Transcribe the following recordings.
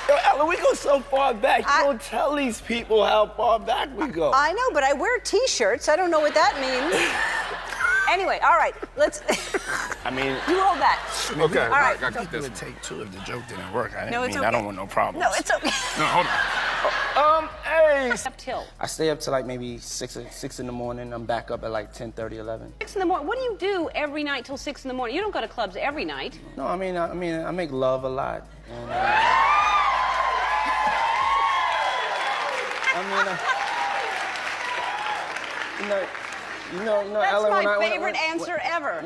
Yo, Ellen, we go so far back. You don't tell these people how far back we go. I know, but I wear T-shirts. I don't know what that means. Anyway, all right, let's... I mean... You hold that. Okay, all right. I keep It this. would take two if the joke didn't work. I No, it's mean, okay. I don't want no problems. No, it's okay. No, hold on. Hey. Up till I stay up to like maybe 6 in the morning. I'm back up at like 10:30, 11. 6 in the morning. What do you do every night till 6 in the morning? You don't go to clubs every night. No, I mean, I make love a lot. And, you know, That's Ellen, my when favorite answer ever.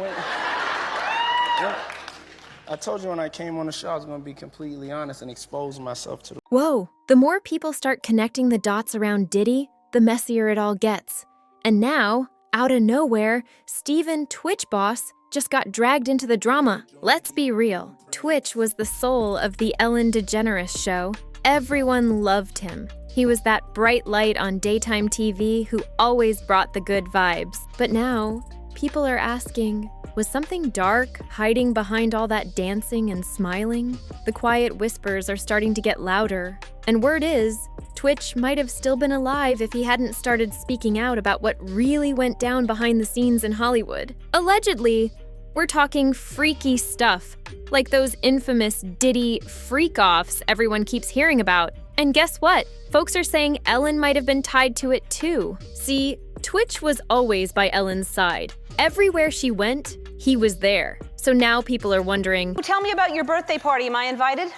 I told you when I came on the show I was going to be completely honest and expose myself to the... Whoa, the more people start connecting the dots around Diddy, the messier it all gets. And now, out of nowhere, Steven Twitch Boss just got dragged into the drama. Let's be real. Twitch was the soul of the Ellen DeGeneres show. Everyone loved him. He was that bright light on daytime TV who always brought the good vibes. But now, people are asking, was something dark hiding behind all that dancing and smiling? The quiet whispers are starting to get louder. And word is, Twitch might have still been alive if he hadn't started speaking out about what really went down behind the scenes in Hollywood. Allegedly, we're talking freaky stuff, like those infamous Diddy freak-offs everyone keeps hearing about. And guess what? Folks are saying Ellen might have been tied to it too. See, Twitch was always by Ellen's side. Everywhere she went, he was there. So now people are wondering, Tell me about your birthday party. Am I invited?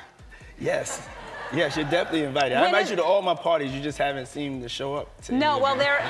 Yes. Yes, you're definitely invited. I When invite is- you to all my parties. You just haven't seemed to show up. To No, any well, of them.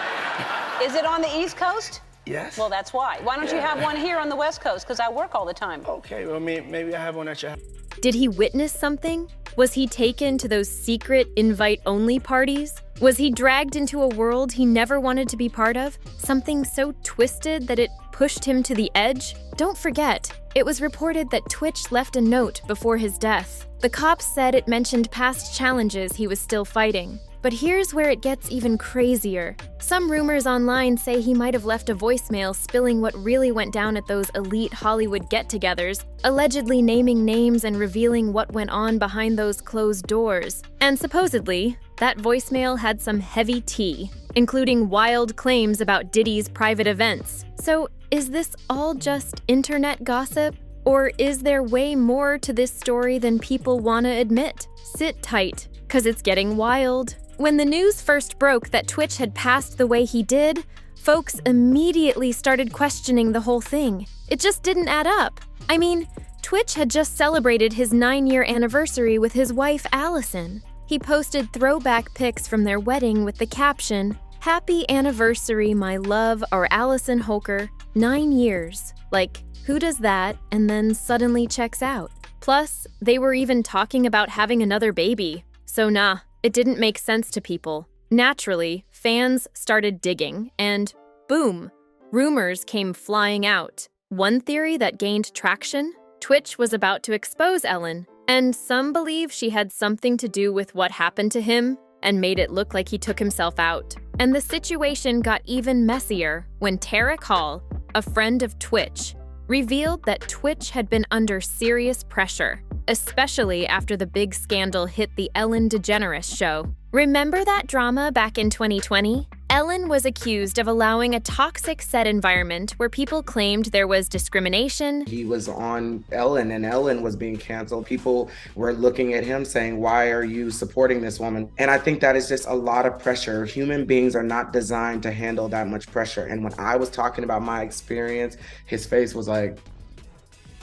is it on the East Coast? Yes. Well, that's why. Why don't you have one here on the West Coast? Because I work all the time. Okay, well, maybe I have one at your house. did he witness something? Was he taken to those secret invite-only parties? Was he dragged into a world he never wanted to be part of? Something so twisted that it pushed him to the edge? Don't forget, it was reported that Twitch left a note before his death. The cops said it mentioned past challenges he was still fighting. But here's where it gets even crazier. Some rumors online say he might have left a voicemail spilling what really went down at those elite Hollywood get-togethers, allegedly naming names and revealing what went on behind those closed doors. And supposedly, that voicemail had some heavy tea, including wild claims about Diddy's private events. So, is this all just internet gossip? Or is there way more to this story than people want to admit? Sit tight, 'cause it's getting wild. When the news first broke that Twitch had passed the way he did, folks immediately started questioning the whole thing. It just didn't add up. I mean, Twitch had just celebrated his 9-year anniversary with his wife, Allison. He posted throwback pics from their wedding with the caption, "Happy anniversary, my love," or Allison Holker, 9 years. Like, who does that and then suddenly checks out? Plus, they were even talking about having another baby. So nah, it didn't make sense to people. Naturally, fans started digging, and boom, rumors came flying out. One theory that gained traction? Twitch was about to expose Ellen, and some believe she had something to do with what happened to him and made it look like he took himself out. And the situation got even messier when Tarek Hall, a friend of Twitch, revealed that Twitch had been under serious pressure, especially after the big scandal hit the Ellen DeGeneres show. Remember that drama back in 2020? Ellen was accused of allowing a toxic set environment where people claimed there was discrimination. He was on Ellen and Ellen was being canceled. People were looking at him saying, "Why are you supporting this woman?" And I think that is just a lot of pressure. Human beings are not designed to handle that much pressure. And when I was talking about my experience, his face was like,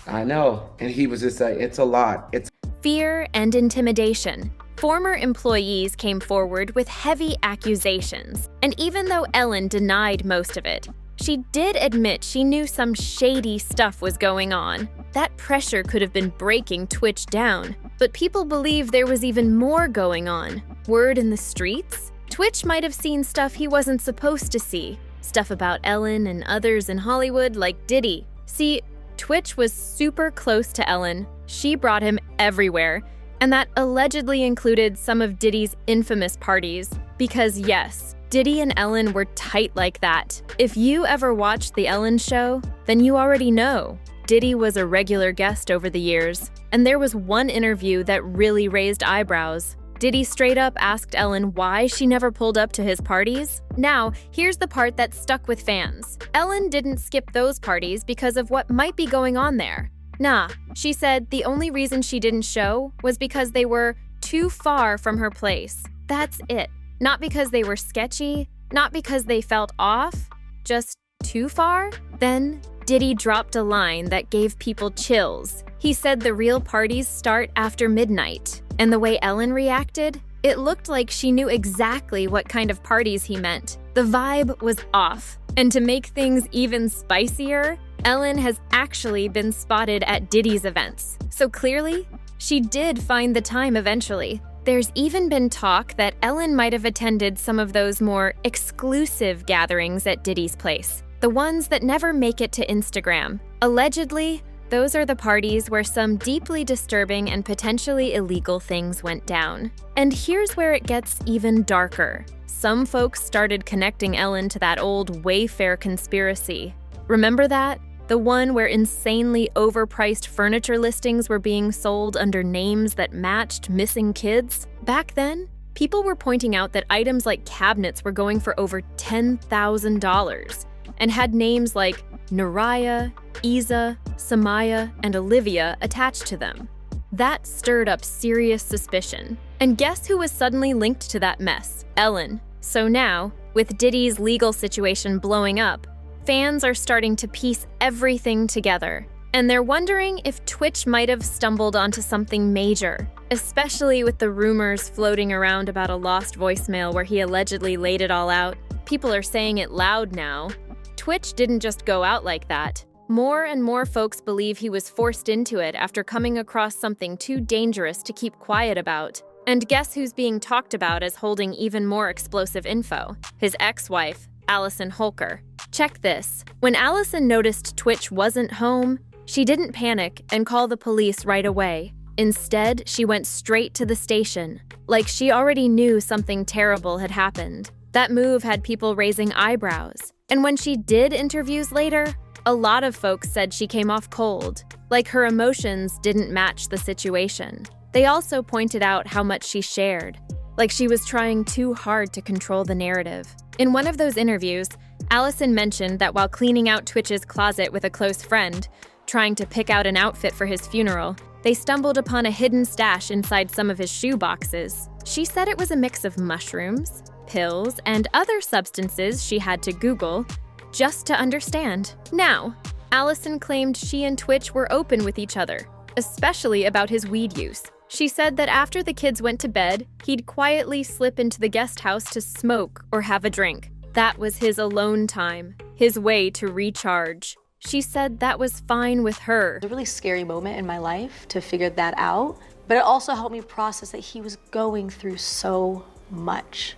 "I know." And he was just like, "It's a lot." Fear and intimidation. Former employees came forward with heavy accusations, and even though Ellen denied most of it, she did admit she knew some shady stuff was going on. That pressure could have been breaking Twitch down, but people believe there was even more going on. Word in the streets? Twitch might have seen stuff he wasn't supposed to see. Stuff about Ellen and others in Hollywood like Diddy. See, Twitch was super close to Ellen. She brought him everywhere. And that allegedly included some of Diddy's infamous parties. Because yes, Diddy and Ellen were tight like that. If you ever watched The Ellen Show, then you already know. Diddy was a regular guest over the years, and there was one interview that really raised eyebrows. Diddy straight up asked Ellen why she never pulled up to his parties. Now, here's the part that stuck with fans. Ellen didn't skip those parties because of what might be going on there. Nah, she said the only reason she didn't show was because they were too far from her place. That's it. Not because they were sketchy, not because they felt off, just too far? Then Diddy dropped a line that gave people chills. He said the real parties start after midnight. And the way Ellen reacted, it looked like she knew exactly what kind of parties he meant. The vibe was off. And to make things even spicier, Ellen has actually been spotted at Diddy's events. So clearly, she did find the time eventually. There's even been talk that Ellen might have attended some of those more exclusive gatherings at Diddy's place, the ones that never make it to Instagram. Allegedly, those are the parties where some deeply disturbing and potentially illegal things went down. And here's where it gets even darker. Some folks started connecting Ellen to that old Wayfair conspiracy. Remember that? The one where insanely overpriced furniture listings were being sold under names that matched missing kids? Back then, people were pointing out that items like cabinets were going for over $10,000 and had names like Naraya, Isa, Samaya, and Olivia attached to them. That stirred up serious suspicion. And guess who was suddenly linked to that mess? Ellen. So now, with Diddy's legal situation blowing up, fans are starting to piece everything together. And they're wondering if Twitch might have stumbled onto something major, especially with the rumors floating around about a lost voicemail where he allegedly laid it all out. People are saying it loud now. Twitch didn't just go out like that. More and more folks believe he was forced into it after coming across something too dangerous to keep quiet about. And guess who's being talked about as holding even more explosive info? His ex-wife, Allison Holker. Check this. When Allison noticed Twitch wasn't home, she didn't panic and call the police right away. Instead, she went straight to the station, like she already knew something terrible had happened. That move had people raising eyebrows. And when she did interviews later, a lot of folks said she came off cold, like her emotions didn't match the situation. They also pointed out how much she shared, like she was trying too hard to control the narrative. In one of those interviews, Allison mentioned that while cleaning out Twitch's closet with a close friend, trying to pick out an outfit for his funeral, they stumbled upon a hidden stash inside some of his shoe boxes. She said it was a mix of mushrooms, pills, and other substances she had to Google just to understand. Now, Allison claimed she and Twitch were open with each other, especially about his weed use. She said that after the kids went to bed, he'd quietly slip into the guest house to smoke or have a drink. That was his alone time, his way to recharge. She said that was fine with her. It was a really scary moment in my life to figure that out, but it also helped me process that he was going through so much.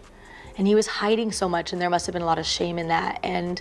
And he was hiding so much, and there must have been a lot of shame in that. And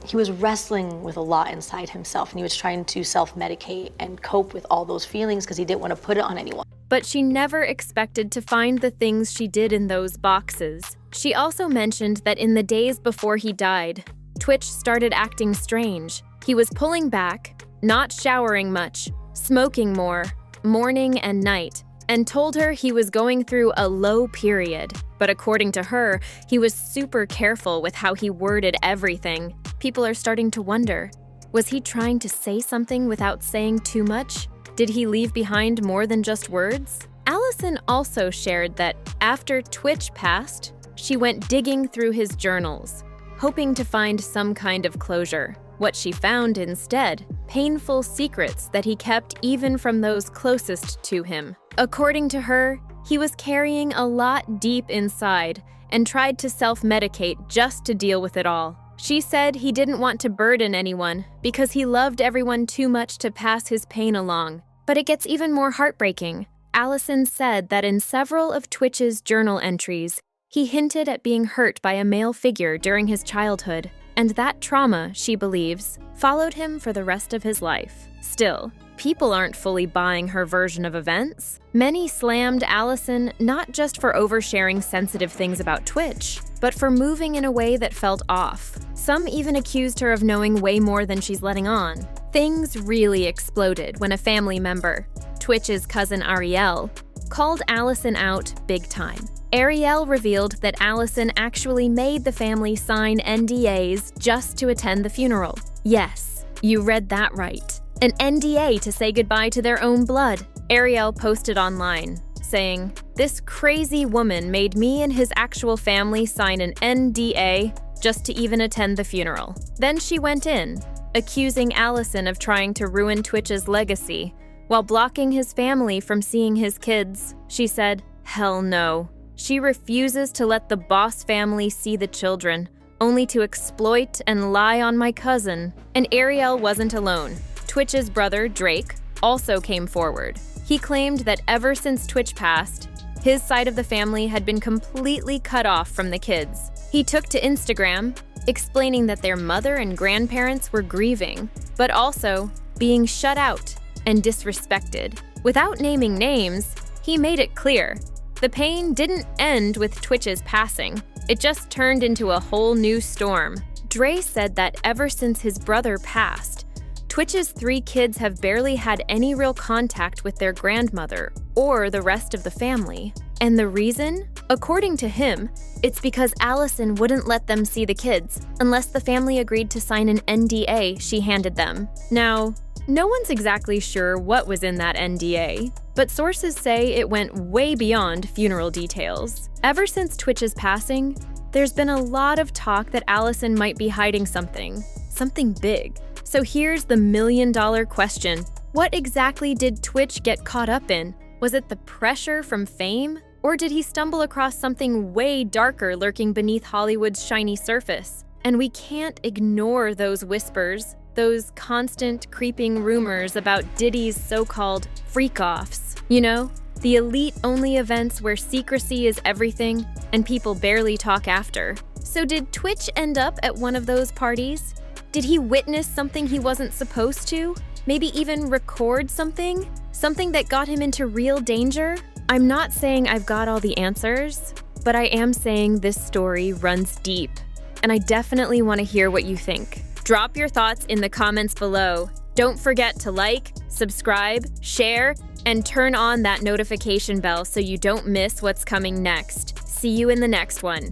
he was wrestling with a lot inside himself, and he was trying to self-medicate and cope with all those feelings because he didn't want to put it on anyone. But she never expected to find the things she did in those boxes. She also mentioned that in the days before he died, Twitch started acting strange. He was pulling back, not showering much, smoking more, morning and night, and told her he was going through a low period. But according to her, he was super careful with how he worded everything. People are starting to wonder, was he trying to say something without saying too much? Did he leave behind more than just words? Allison also shared that after Twitch passed, she went digging through his journals, hoping to find some kind of closure. What she found instead, painful secrets that he kept even from those closest to him. According to her, he was carrying a lot deep inside and tried to self-medicate just to deal with it all. She said he didn't want to burden anyone because he loved everyone too much to pass his pain along. But it gets even more heartbreaking. Allison said that in several of Twitch's journal entries, he hinted at being hurt by a male figure during his childhood, and that trauma, she believes, followed him for the rest of his life. Still, people aren't fully buying her version of events. Many slammed Allison not just for oversharing sensitive things about Twitch, but for moving in a way that felt off. Some even accused her of knowing way more than she's letting on. Things really exploded when a family member, tWitch's cousin Ariel, called Allison out big time. Ariel revealed that Allison actually made the family sign NDAs just to attend the funeral. Yes, you read that right. An NDA to say goodbye to their own blood. Ariel posted online, saying, "This crazy woman made me and his actual family sign an NDA just to even attend the funeral." Then she went in, accusing Allison of trying to ruin tWitch's legacy while blocking his family from seeing his kids. She said, "Hell no." She refuses to let the boss family see the children, only to exploit and lie on my cousin. And Ariel wasn't alone. tWitch's brother, Drake, also came forward. He claimed that ever since tWitch passed, his side of the family had been completely cut off from the kids. He took to Instagram, explaining that their mother and grandparents were grieving, but also being shut out and disrespected. Without naming names, he made it clear the pain didn't end with tWitch's passing. It just turned into a whole new storm. Dre said that ever since his brother passed, tWitch's 3 kids have barely had any real contact with their grandmother or the rest of the family. And the reason? According to him, it's because Allison wouldn't let them see the kids unless the family agreed to sign an NDA she handed them. Now, no one's exactly sure what was in that NDA, but sources say it went way beyond funeral details. Ever since tWitch's passing, there's been a lot of talk that Allison might be hiding something big. So here's the million-dollar question. What exactly did tWitch get caught up in? Was it the pressure from fame? Or did he stumble across something way darker lurking beneath Hollywood's shiny surface? And we can't ignore those whispers, those constant creeping rumors about Diddy's so-called freak-offs. You know, the elite-only events where secrecy is everything and people barely talk after. So did tWitch end up at one of those parties? Did he witness something he wasn't supposed to? Maybe even record something? Something that got him into real danger? I'm not saying I've got all the answers, but I am saying this story runs deep, and I definitely want to hear what you think. Drop your thoughts in the comments below. Don't forget to like, subscribe, share, and turn on that notification bell so you don't miss what's coming next. See you in the next one.